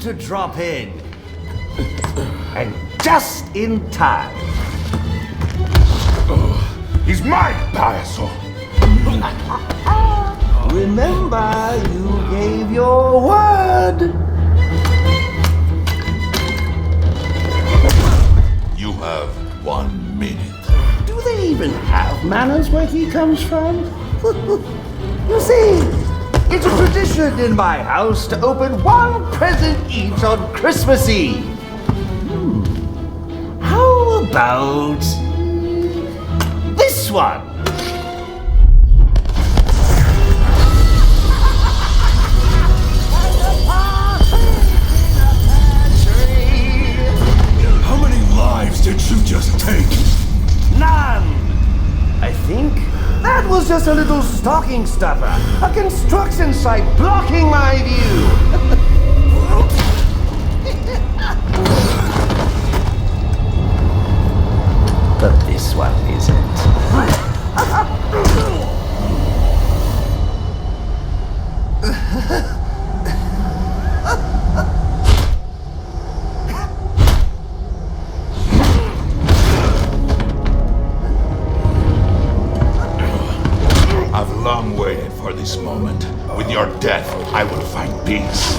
to drop in. And just in time. He's mine, payaso! Remember, you gave your word. You have 1 minute. Do they even have manners where he comes from? You see, it's a tradition in my house to open one present each on Christmas Eve. How about this one? How many lives did you just take? None. I think that was just a little stocking stuffer. A construction site blocking my view. But this one isn't. I've long waited for this moment. With your death, I will find peace.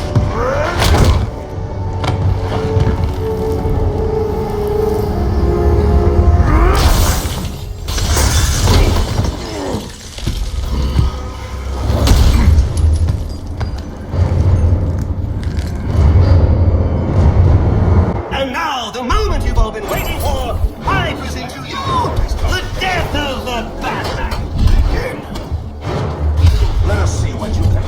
And now, the moment you've all been waiting for, I present to you the death of the Batman. Let us see what you can do.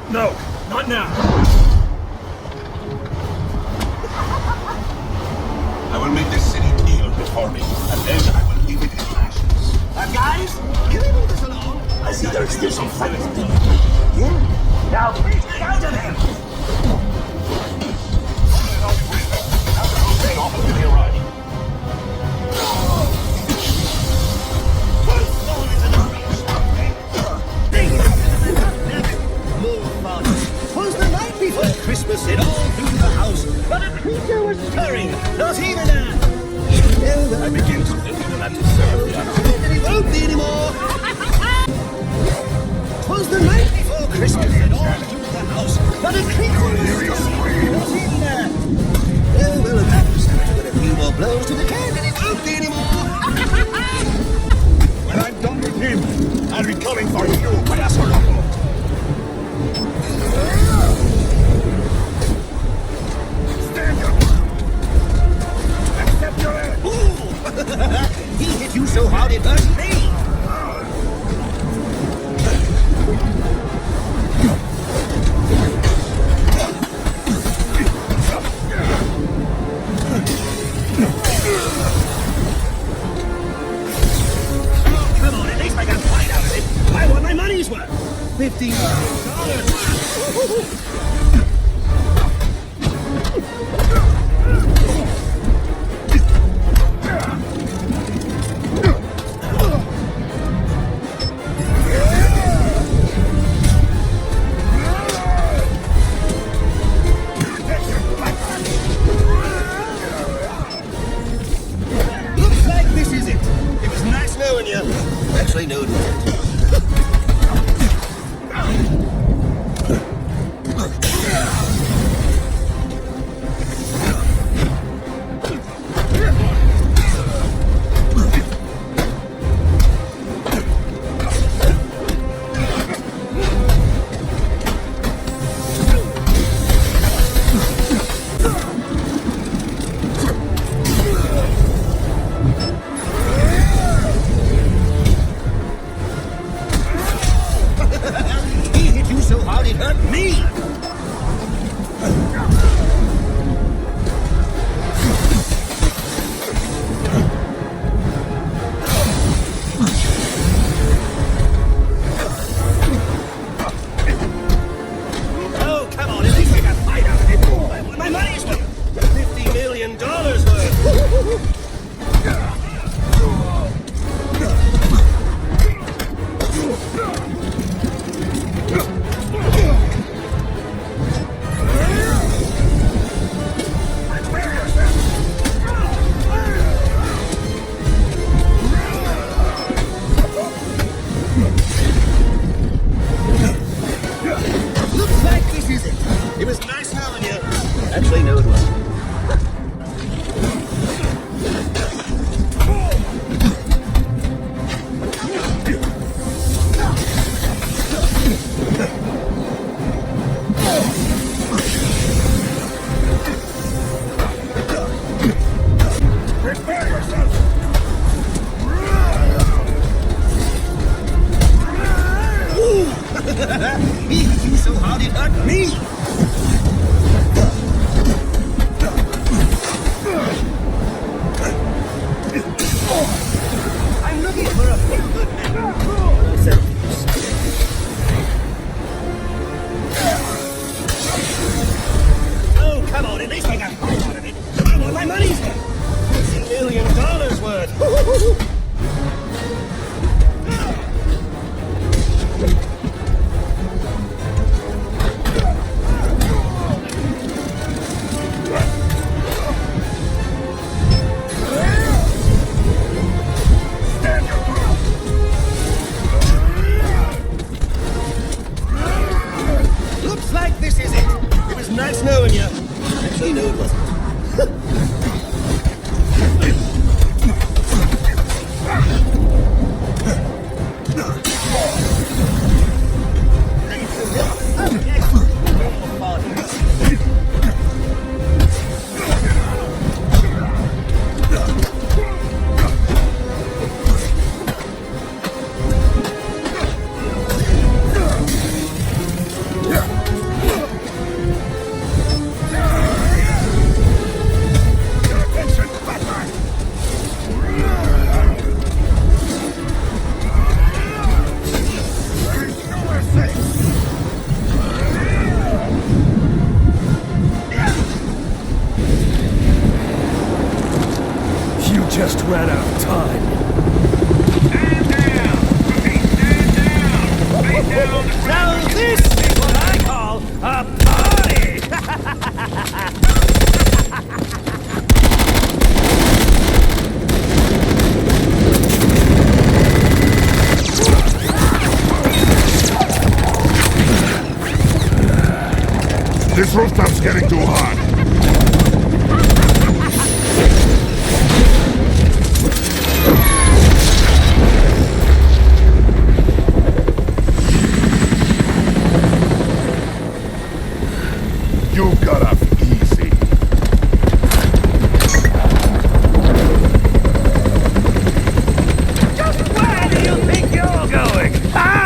No, not now. I will make this city kneel before me, and then I will leave it in ashes. Guys, can we leave this alone? I see there is still some fighting to do. Yeah. Now please get out of him. Christmas it all through the house, but a creature was stirring, not even a... I begin to think you will have to serve the honor. And it won't be anymore. 'Twas the night before Christmas it all through the house, but a creature was stirring, not even a... Oh, well, that was with a few more blows to the can, and it won't be anymore. When I'm done with him, I'll be coming for you, payaso loco. He hit you so hard it hurt me. money's worth. $50 million. Looks like this is it. It was nice knowing you. Actually, no, it wasn't. He hit you so hard it hurt me! Oh, come on, at least I got fight out of it. My money's worth. $50 million worth. Looks like this is it. It was nice knowing you. Actually, no, it wasn't. Prepare yourself! He hit you so hard it hurt me! I'm looking for a good man. Oh, come on, at least I got fight out of it. I want my money's worth. $50 million worth. Looks like this is it. It was nice knowing you. Actually, no, it wasn't. Just ran out of time. Stand down! Stand down! Face down on the ground. Now this is what I call a party! This rooftop's getting too hot. You got off easy. Just where do you think you're going? Huh?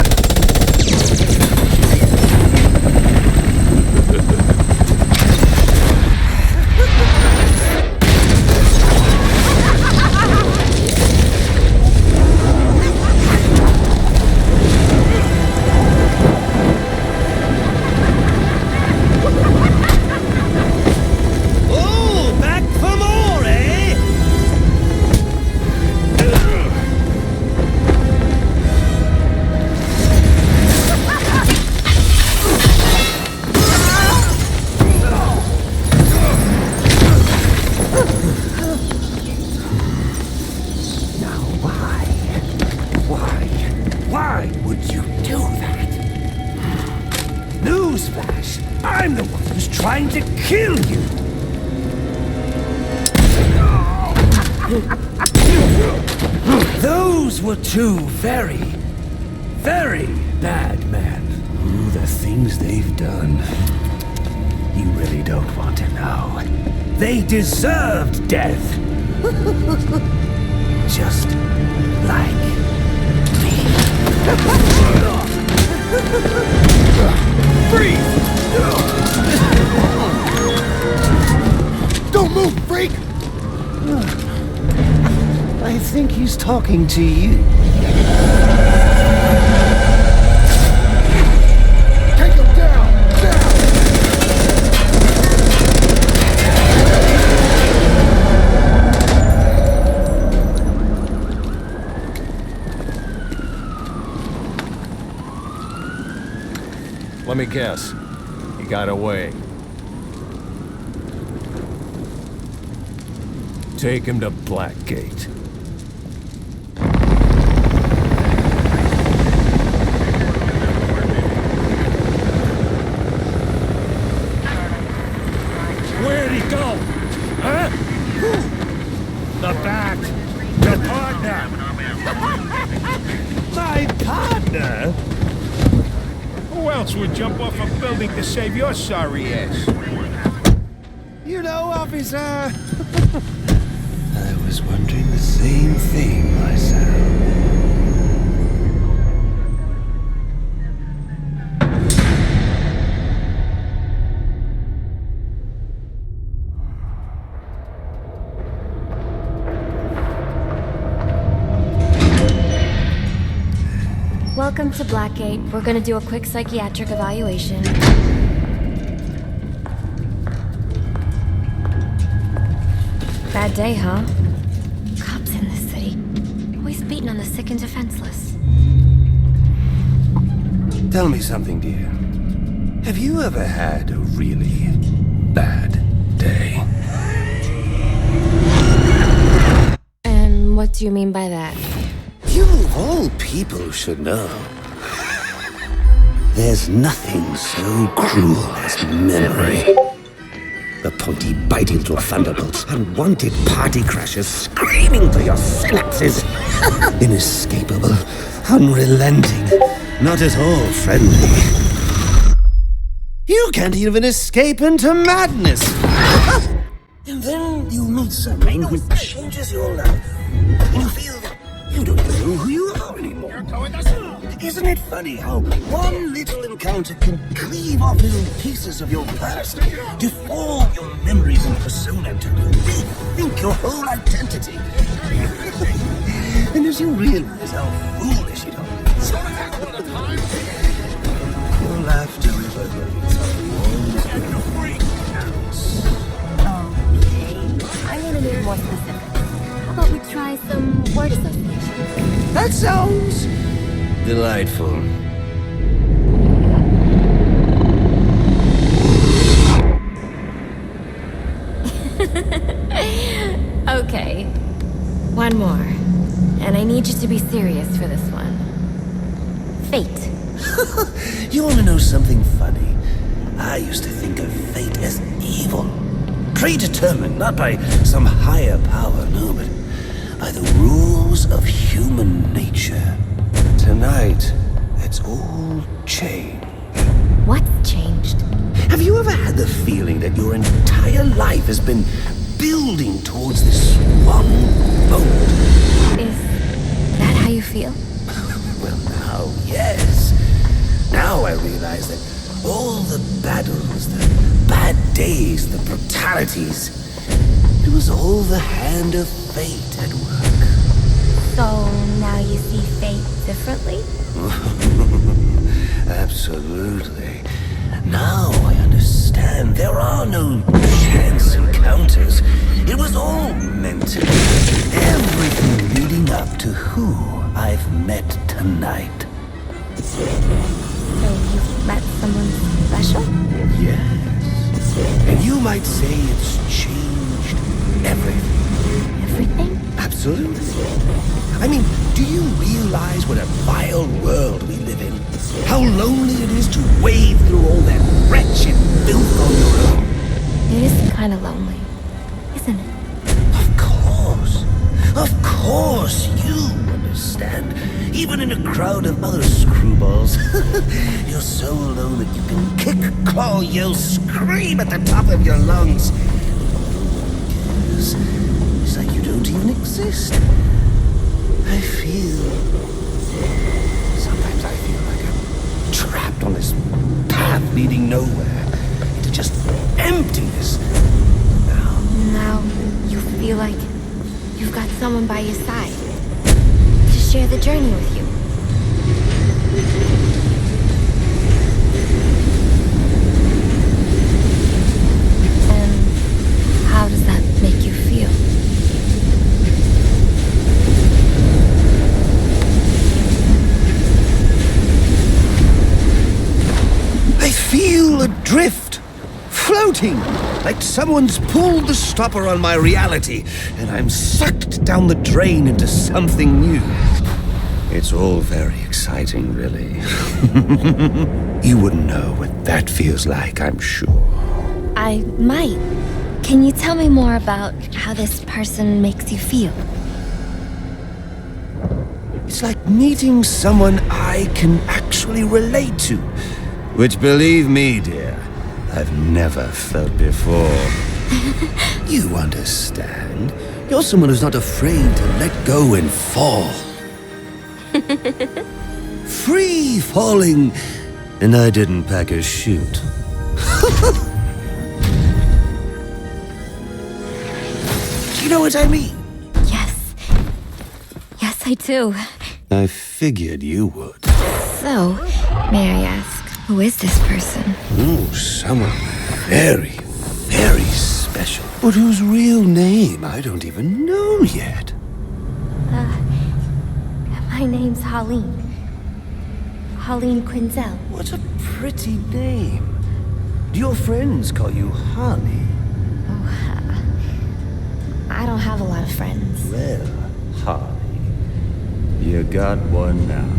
right would you do that? Newsflash! I'm the one who's trying to kill you! Those were two very, very bad men. Ooh, the things they've done. You really don't want to know. They deserved death. Just like me. Freeze! Don't move, freak! I think he's talking to you. Take him down! Let me guess. He got away. Take him to Blackgate. Where'd he go? Huh? The Bat. Your partner. My partner? Who else would jump off a building to save your sorry ass? You know, officer. I was wondering the same thing myself. Welcome to Blackgate. We're gonna do a quick psychiatric evaluation. Bad day, huh? Cops in this city. Always beating on the sick and defenseless. Tell me something, dear. Have you ever had a really bad day? And what do you mean by that? You of all people should know. There's nothing so cruel as memory. The pointy, biting little thunderbolts, unwanted party crashers screaming through your synapses. Inescapable, unrelenting, not at all friendly. You can't even escape into madness. And then you meet someone who changes your life. You feel that you don't even know who you are anymore. Isn't it funny how one little encounter can cleave off little pieces of your past, deform your memories and persona, and rethink your whole identity? And as you realize how foolish it all is, your laughter reverberates off the walls of your brain. Okay. I'm gonna need more specifics. How about we try some word association? That sounds delightful. Okay. One more. And I need you to be serious for this one. Fate. You want to know something funny? I used to think of fate as evil. Predetermined, not by some higher power, no, but by the rules of human nature. Tonight, it's all changed. What's changed? Have you ever had the feeling that your entire life has been building towards this one moment? Is that how you feel? Well, now, yes. Now I realize that all the battles, the bad days, the brutalities, it was all the hand of fate at work. So now you see fate differently? Absolutely. Now I understand there are no chance encounters. It was all meant to be. Everything leading up to who I've met tonight. So you've met someone special? Yes. And you might say it's changed everything. Everything? Absolutely. Absolutely. I mean, do you realize what a vile world we live in? How lonely it is to wade through all that wretched filth on your own? It is kind of lonely, isn't it? Of course. Of course, you understand. Even in a crowd of other screwballs. You're so alone that you can kick, claw, yell, scream at the top of your lungs. It's like you don't even exist. Sometimes I feel like I'm trapped on this path leading nowhere. Into just emptiness. Now you feel like you've got someone by your side to share the journey with you. And how does that make you feel? I feel adrift, floating, like someone's pulled the stopper on my reality, and I'm sucked down the drain into something new. It's all very exciting, really. You wouldn't know what that feels like, I'm sure. I might. Can you tell me more about how this person makes you feel? It's like meeting someone I can actually relate to. Which, believe me, dear, I've never felt before. You understand? You're someone who's not afraid to let go and fall. Free falling, and I didn't pack a chute. Do you know what I mean? Yes. Yes, I do. I figured you would. So, may I ask, who is this person? Oh, someone very, very special. But whose real name I don't even know yet. My name's Harleen. Harleen Quinzel. What a pretty name. Do your friends call you Harley? I don't have a lot of friends. Well, Harley, you got one now.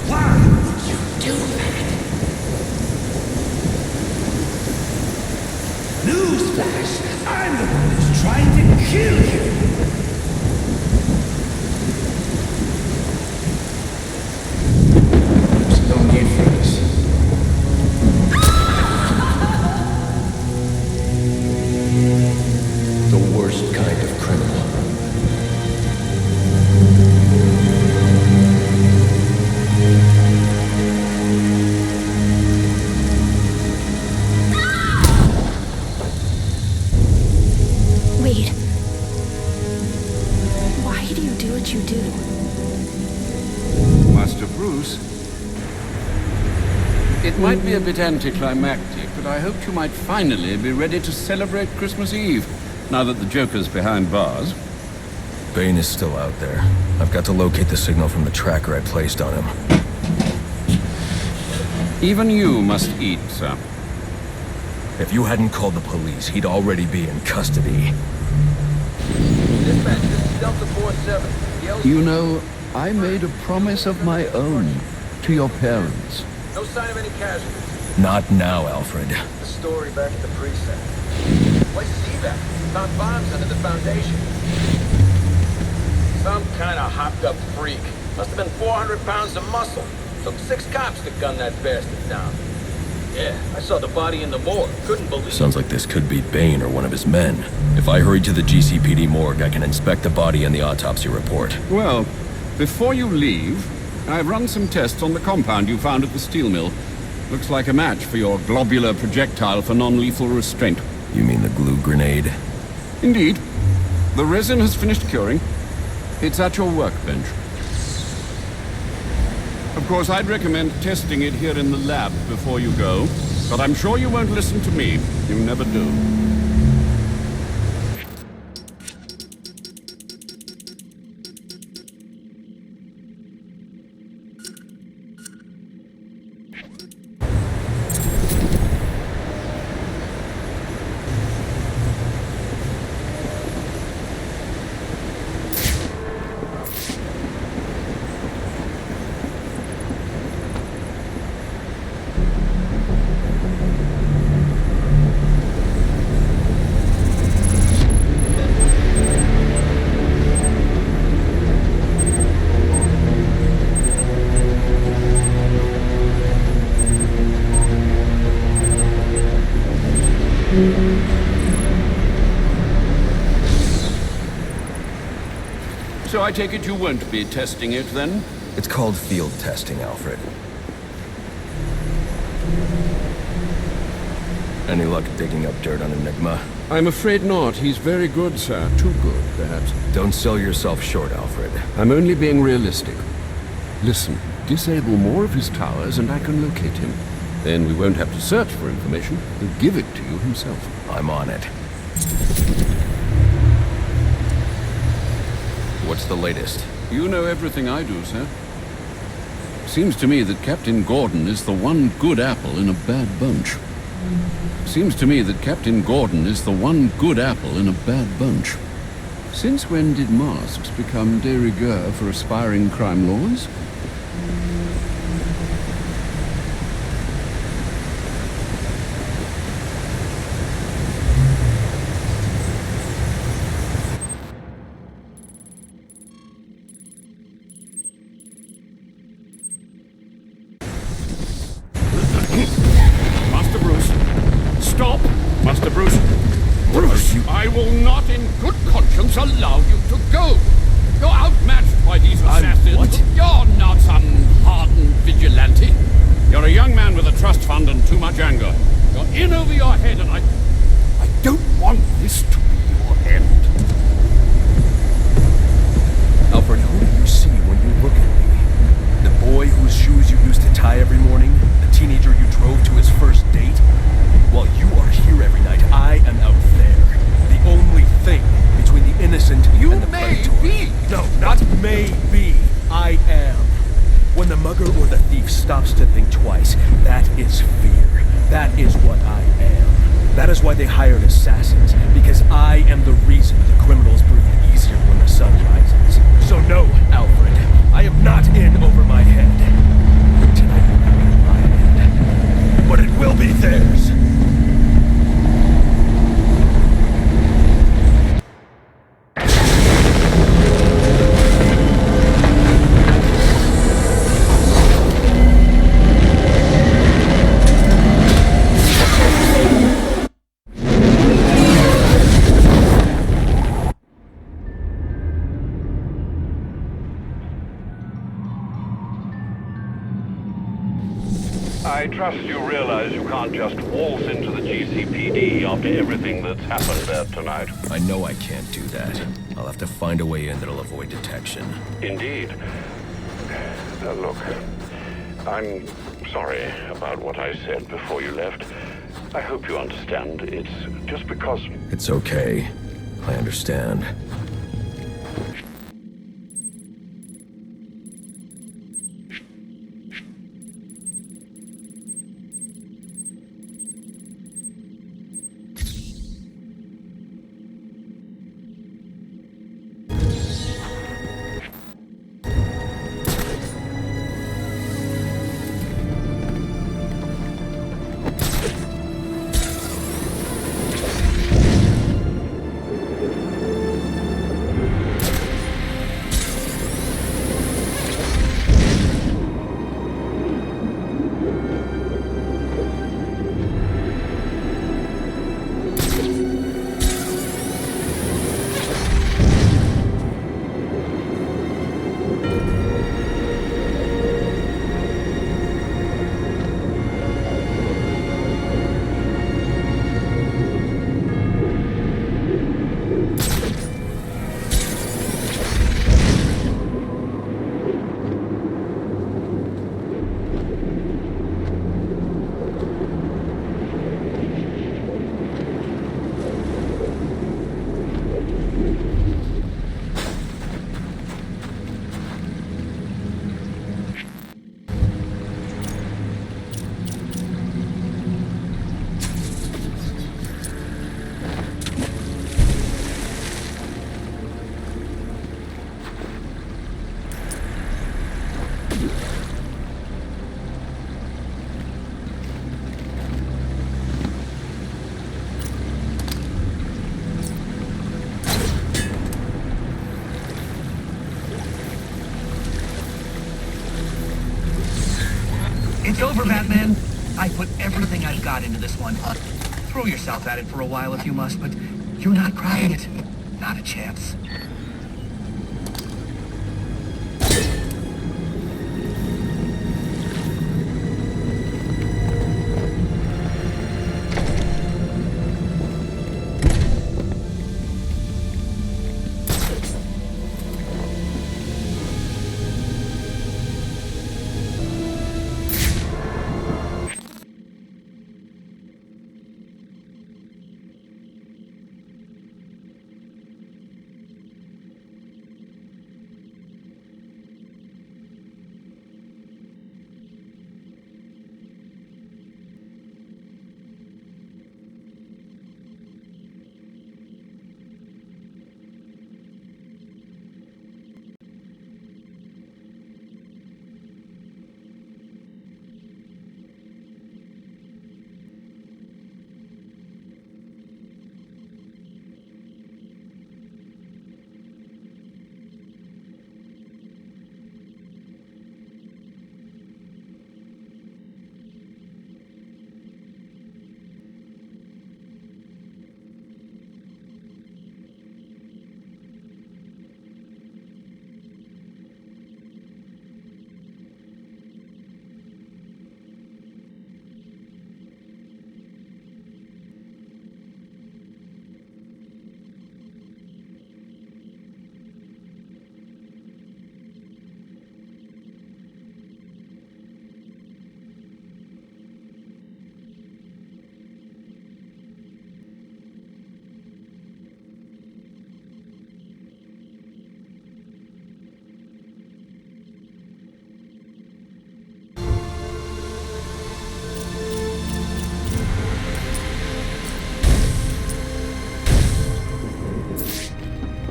Why would you do that? Newsflash! I'm the one who's trying to kill you! There's no need for this. The worst kind of criminal. Wait. Why do you do what you do? Master Bruce, it might be a bit anticlimactic, but I hoped you might finally be ready to celebrate Christmas Eve, now that the Joker's behind bars. Bane is still out there. I've got to locate the signal from the tracker I placed on him. Even you must eat, sir. If you hadn't called the police, he'd already be in custody. Dispatch, this is Delta 47. You know, I made a promise of my own to your parents. No sign of any casualties. Not now, Alfred. The story back at the precinct. Why'd you see that? Found bombs under the foundation. Some kind of hopped-up freak. Must have been 400 pounds of muscle. Took 6 cops to gun that bastard down. Yeah, I saw the body in the morgue. Couldn't believe it. Sounds like this could be Bane or one of his men. If I hurry to the GCPD morgue, I can inspect the body and the autopsy report. Well, before you leave, I've run some tests on the compound you found at the steel mill. Looks like a match for your globular projectile for non-lethal restraint. You mean the glue grenade? Indeed. The resin has finished curing. It's at your workbench. Of course, I'd recommend testing it here in the lab before you go, but I'm sure you won't listen to me. You never do. So I take it you won't be testing it, then? It's called field testing, Alfred. Any luck digging up dirt on Enigma? I'm afraid not. He's very good, sir. Too good, perhaps. Don't sell yourself short, Alfred. I'm only being realistic. Listen, disable more of his towers and I can locate him. Then we won't have to search for information. He'll give it to you himself. I'm on it. What's the latest? You know everything I do, sir. Seems to me that Captain Gordon is the one good apple in a bad bunch. Seems to me that Captain Gordon is the one good apple in a bad bunch. Since when did masks become de rigueur for aspiring crime lords? Master Bruce. Stop! Master Bruce. Bruce, I will not in good conscience allow you to go. You're outmatched by these assassins. What? You're not some hardened vigilante. You're a young man with a trust fund and too much anger. You're in over your head and I don't want this to be your end. Alfred, who do you see when you look at me? The boy whose shoes you used to tie every morning? The teenager you drove to his first date? While you are here every night, I am out there. The only thing between the innocent and the predator. Be. No, not maybe. I am. When the mugger or the thief stops to think twice, that is fear. That is what I am. That is why they hired assassins, because I am the reason the criminals breathe easier when the sun rises. So no, Alfred, I am not in over my head. Tonight will not be my head, but it will be theirs. I trust you realize you can't just waltz into the GCPD after everything that's happened there tonight. I know I can't do that. I'll have to find a way in that'll avoid detection. Indeed. Look, I'm sorry about what I said before you left. I hope you understand. It's just because... It's okay. I understand. It's over, Batman. I put everything I've got into this one. Throw yourself at it for a while if you must, but you're not crying it. Not a chance.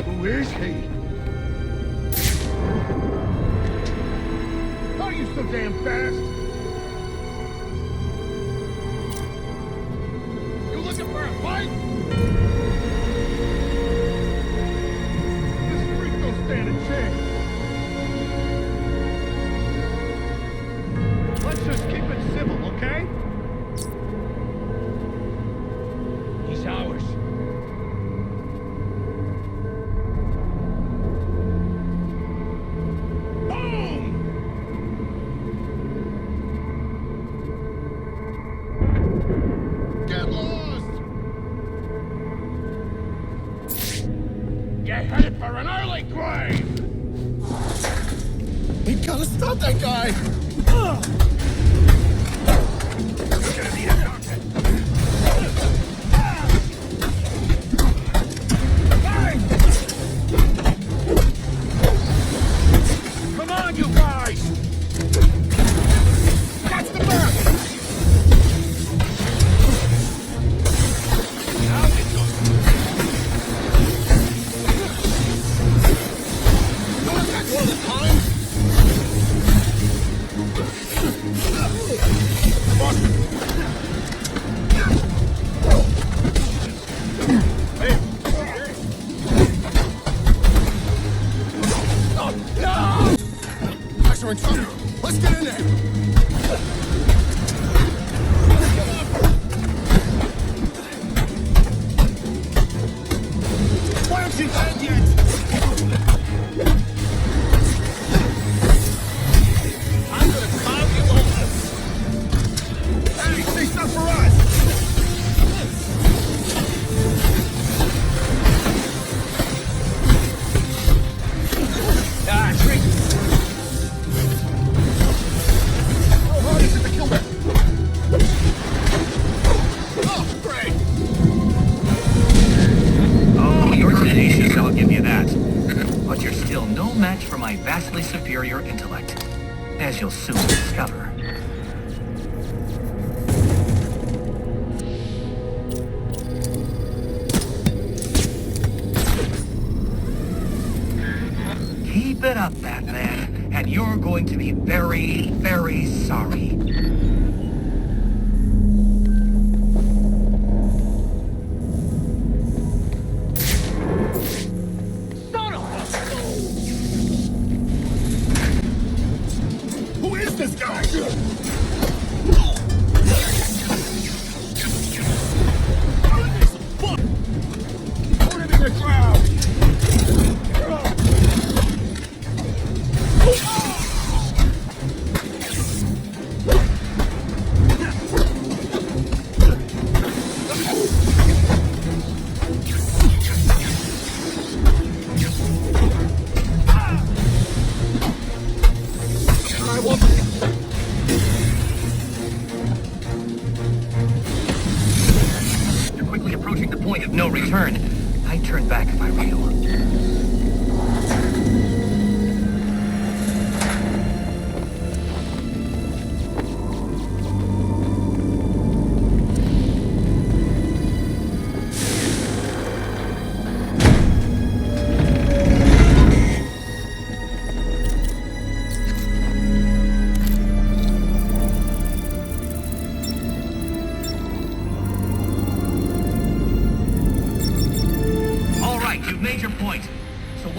Who is he? Are you so damn fast? You looking for a fight? This freak don't stand a chance. Let's just keep it civil, okay? He's ours. Get lost! You're headed for an early grave! We gotta stop that guy! You're gonna need a doctor! Come on, you guys! Catch the bird! We're in trouble. Let's get in there. Why aren't you dead yet? I'm gonna carve you over. Hey, say stuff for us. Drink. I'll give you that. But you're still no match for my vastly superior intellect, as you'll soon discover. Keep it up, Batman, and you're going to be very, very sorry. Who is this guy?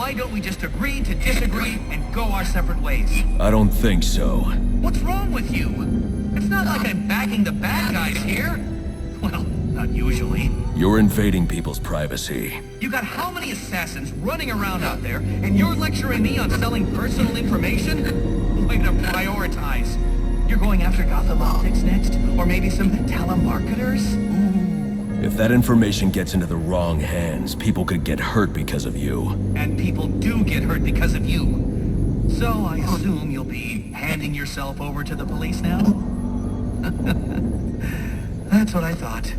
why don't we just agree to disagree and go our separate ways? I don't think so. What's wrong with you? It's not like I'm backing the bad guys here. Well, not usually. You're invading people's privacy. You got how many assassins running around out there, and you're lecturing me on selling personal information? Way to prioritize. You're going after Gotham Optics next? Or maybe some telemarketers? Ooh. If that information gets into the wrong hands, people could get hurt because of you. And people do get hurt because of you. So I assume you'll be handing yourself over to the police now? That's what I thought.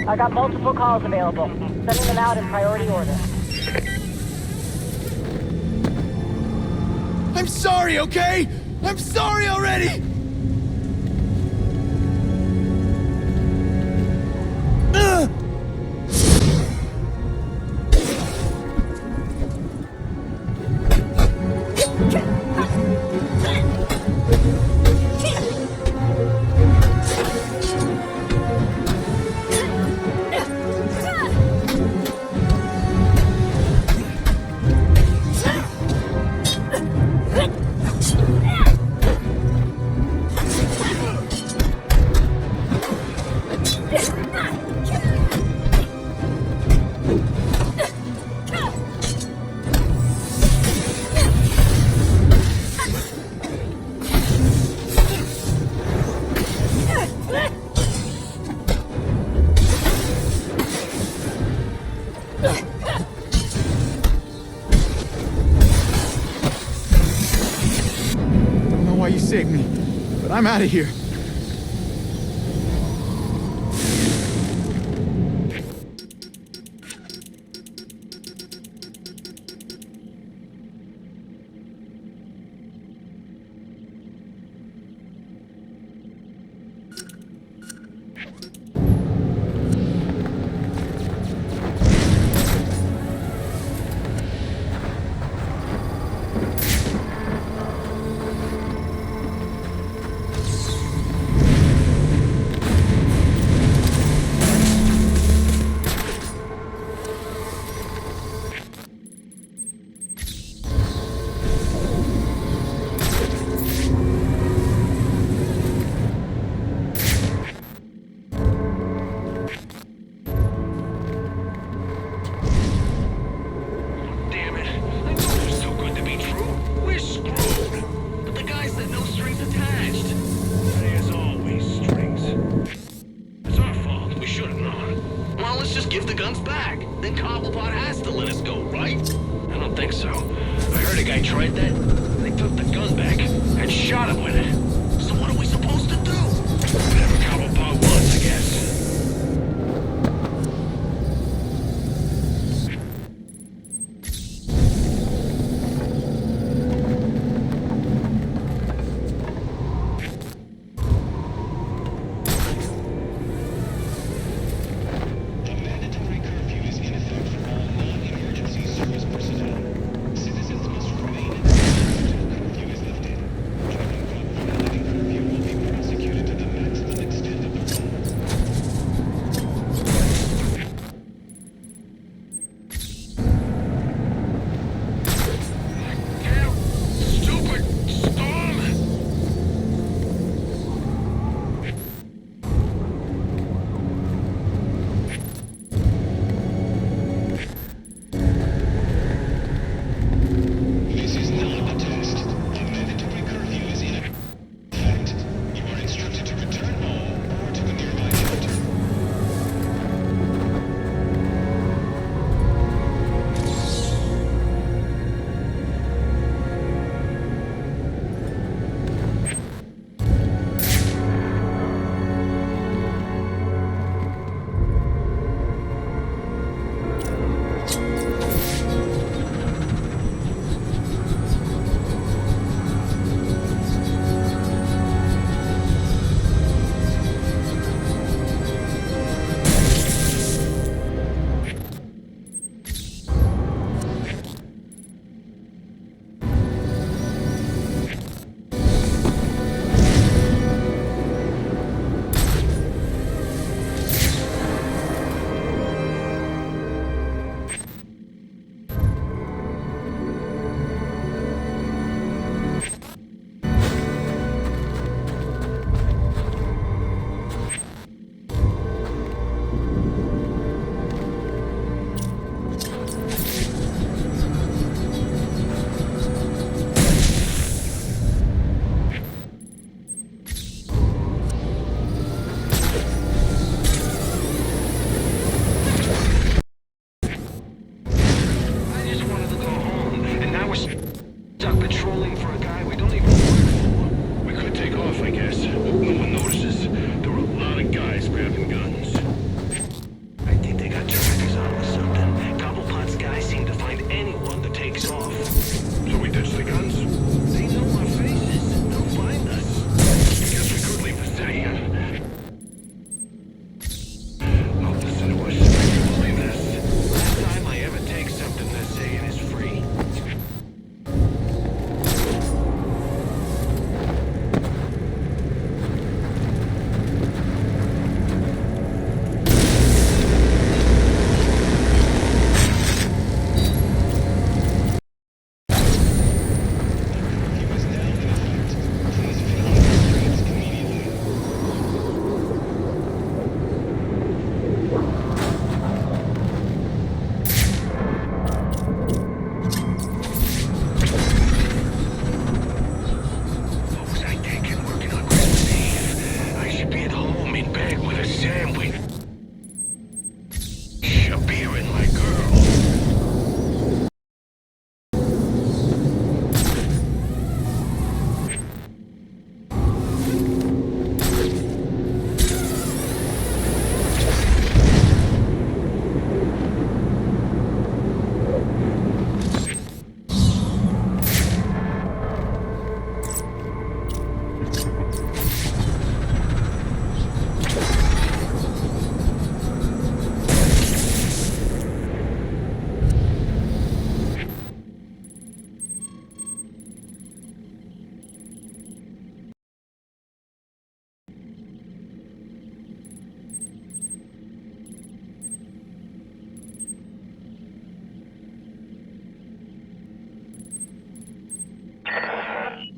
I got multiple calls available. Sending them out in priority order. I'm sorry, okay? I'm sorry already! Saved me, but I'm out of here. for a guy we don't even work for. We could take off, I guess. Hope no one notices. There were a lot of guys grabbing guns. I think they got trackers on or something. Cobblepot's guys seem to find anyone that takes off. So we ditch the guns? They know our faces. They'll find us. Guess we could leave the city, huh? Oh, listen to us. Can you believe this? Last time I ever take something they're saying is free.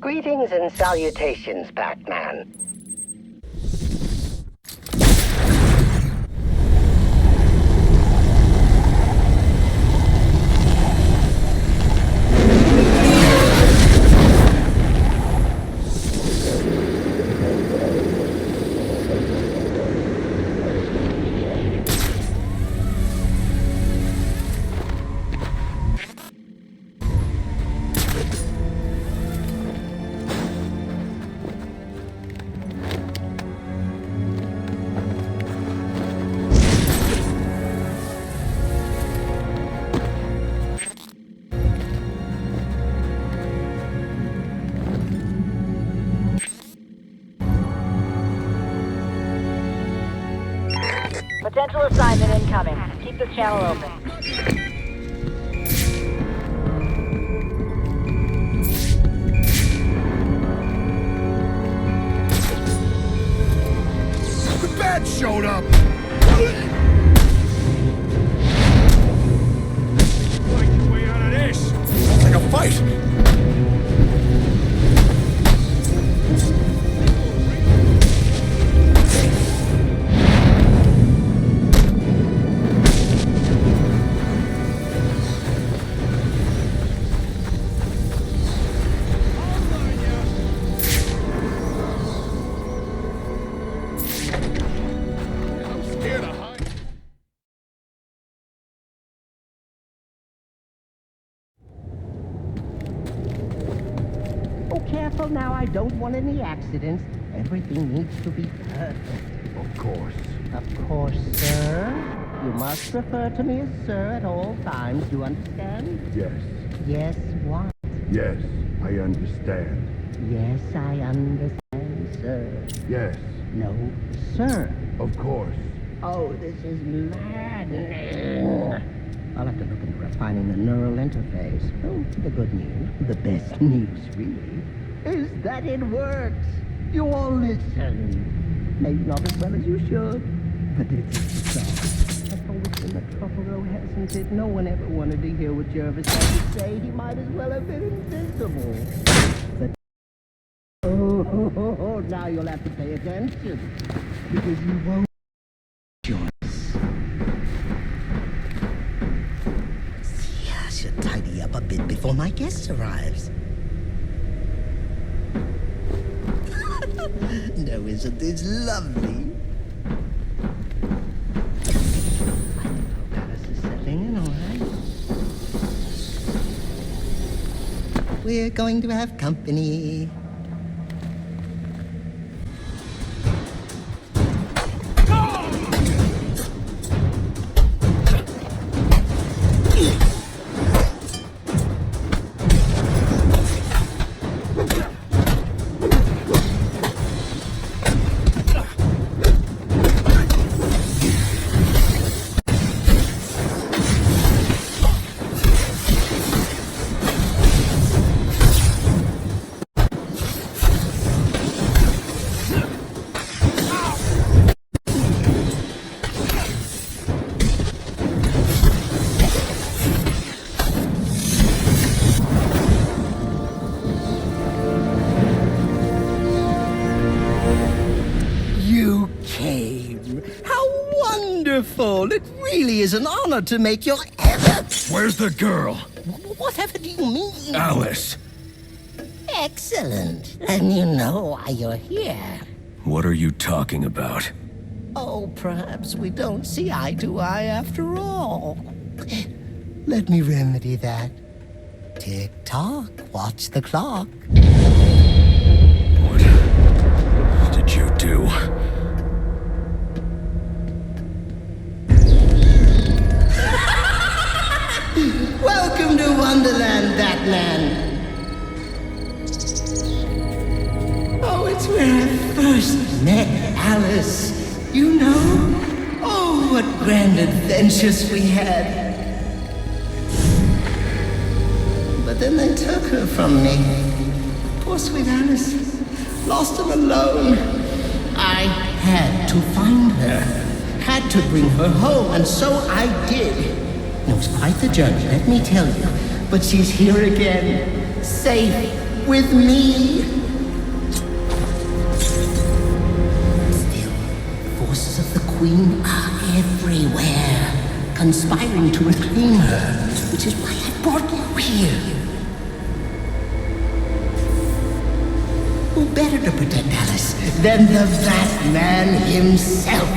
Greetings and salutations, Pac-Man. Potential assignment incoming. Keep this channel open. The bed showed up! Fight your way out of this! Sounds like a fight! Careful now, I don't want any accidents. Everything needs to be perfect. Of course. Of course, sir. You must refer to me as sir at all times, you understand? Yes. Yes, what? Yes, I understand. Yes, I understand, sir. Yes. No, sir. Of course. Oh, this is maddening. I'll have to look into refining the neural interface. Oh, the good news, the best news, really, is that it works. You all listen. Maybe not as well as you should, but it's a start. That's always been the trouble, though, hasn't it? No one ever wanted to hear what Jervis had to say. He might as well have been invisible. But oh, now you'll have to pay attention, because you won't. Should tidy up a bit before my guest arrives. No, isn't this lovely? I hope Alice is settling in all right. we're going to have company. It really is an honor to make your efforts. Where's the girl? Whatever do you mean? Alice. Excellent. And you know why you're here. What are you talking about? Oh, perhaps we don't see eye to eye after all. Let me remedy that. Tick-tock, watch the clock. What did you do? Welcome to Wonderland, Batman. Oh, it's where I first met Alice. You know? Oh, what grand adventures we had. But then they took her from me. Poor sweet Alice. Lost and alone. I had to find her. Had to bring her home, and so I did. It was quite the journey, let me tell you. But she's here again, safe with me. Still, forces of the Queen are everywhere, conspiring to reclaim her, which is why I brought you here. Who better to protect Alice than the Batman himself?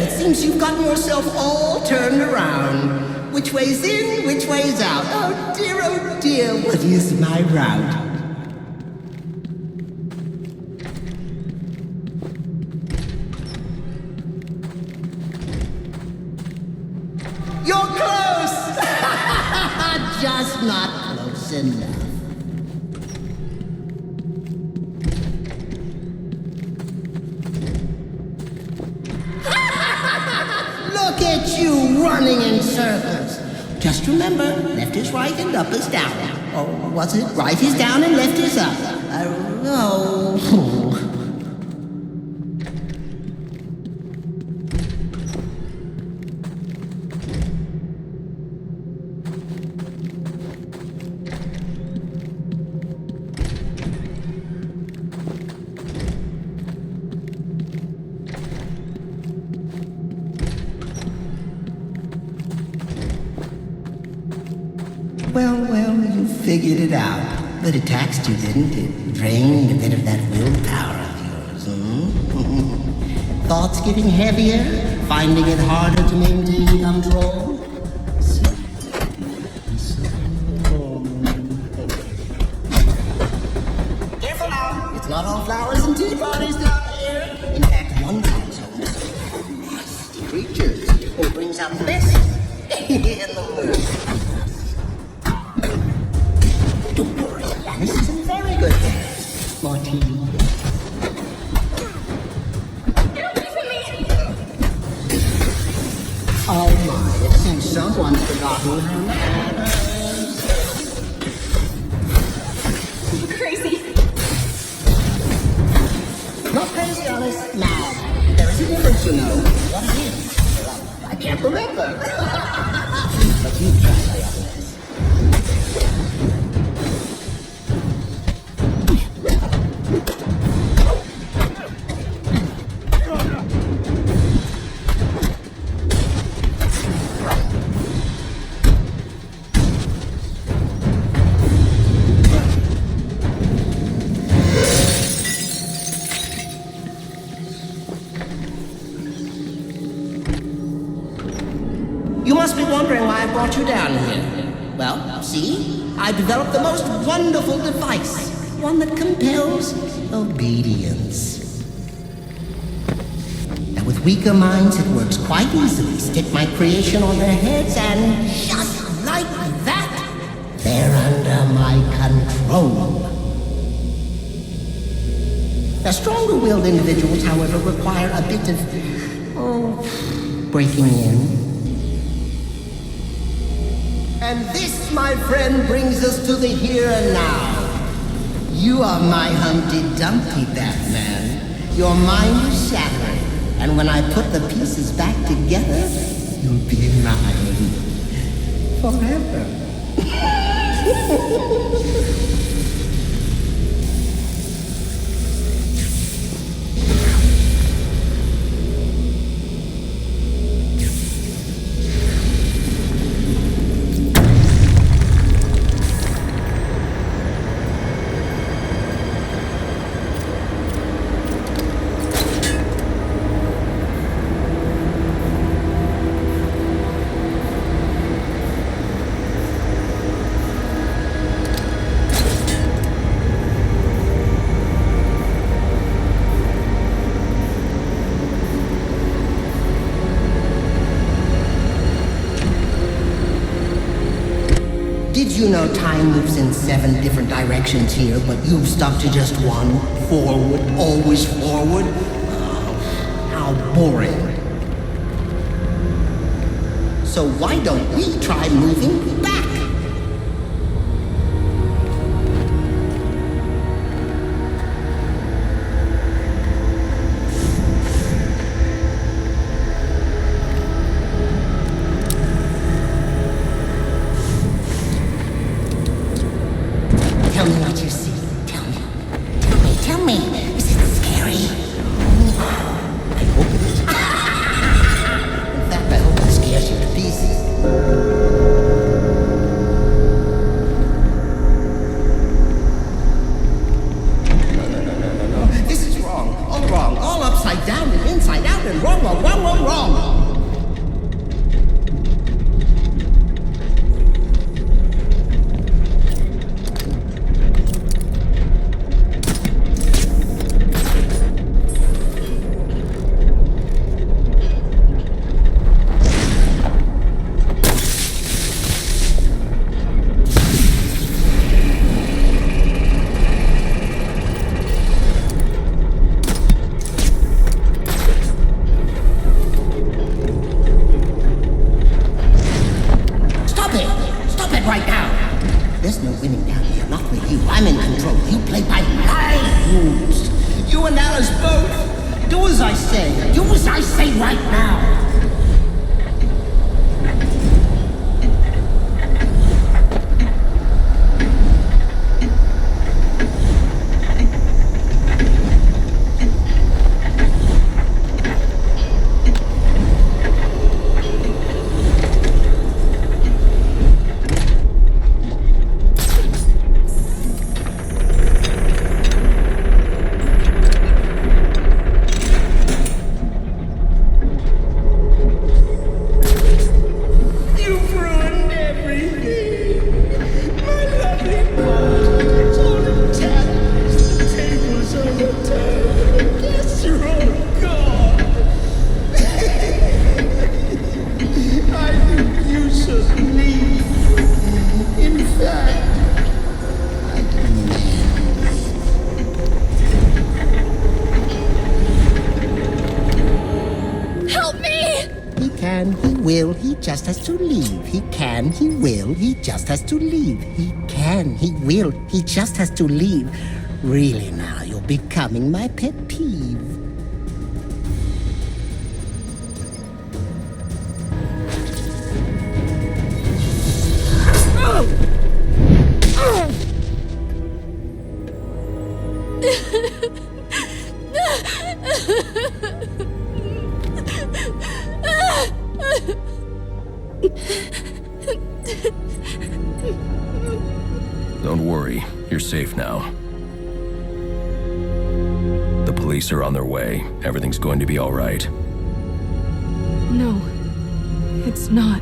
Seems you've gotten yourself all turned around. Which way's in, which way's out? Oh dear, what is my route? You're close! Just not close enough. Look at you running in circles. Just remember, left is right and up is down. Or was it right is down and left is up? Oh. Well, you figured it out. But it taxed you, didn't it? Drained a bit of that willpower of yours, Thoughts getting heavier? Finding it harder to maintain control? Careful now! It's not all flowers and tea parties down here. In fact, one comes home. Nasty creatures who brings out the best in the world. Don't worry, This is a very good day. More tea. Get away from me! Oh my, it seems someone's forgotten her manners. Crazy. Not crazy, Alice. Mad. There is a difference, you know. What it is? Well, I can't remember. But you trust me, Alice. You must be wondering why I brought you down here. Well, see? I developed the most wonderful device. One that compels obedience. Now, with weaker minds, it works quite easily. Stick my creation on their heads, and just like that, they're under my control. The stronger-willed individuals, however, require a bit of, breaking in. And this, my friend, brings us to the here and now. You are my Humpty Dumpty, Batman. Your mind is shattered, and when I put the pieces back together, you'll be mine. Forever. Did you know time moves in 7 different directions here, but you've stuck to just one? Forward, always forward? Oh, how boring. So why don't we try moving back? Tell me what you see. Tell me. Tell me. Is it scary? I hope it is. In fact, I hope it scares you to pieces. No. This is wrong. All upside down and inside out and wrong. Right now. There's no winning down here, not with you. I'm in control. You play by my rules. You and Alice both. Do as I say. Do as I say right now. can, he will, he just has to leave. He can, he will, he just has to leave. He can, he will, he just has to leave. Really now, you're becoming my pet peeve. Don't worry, you're safe now. The police are on their way. Everything's going to be all right. No, it's not.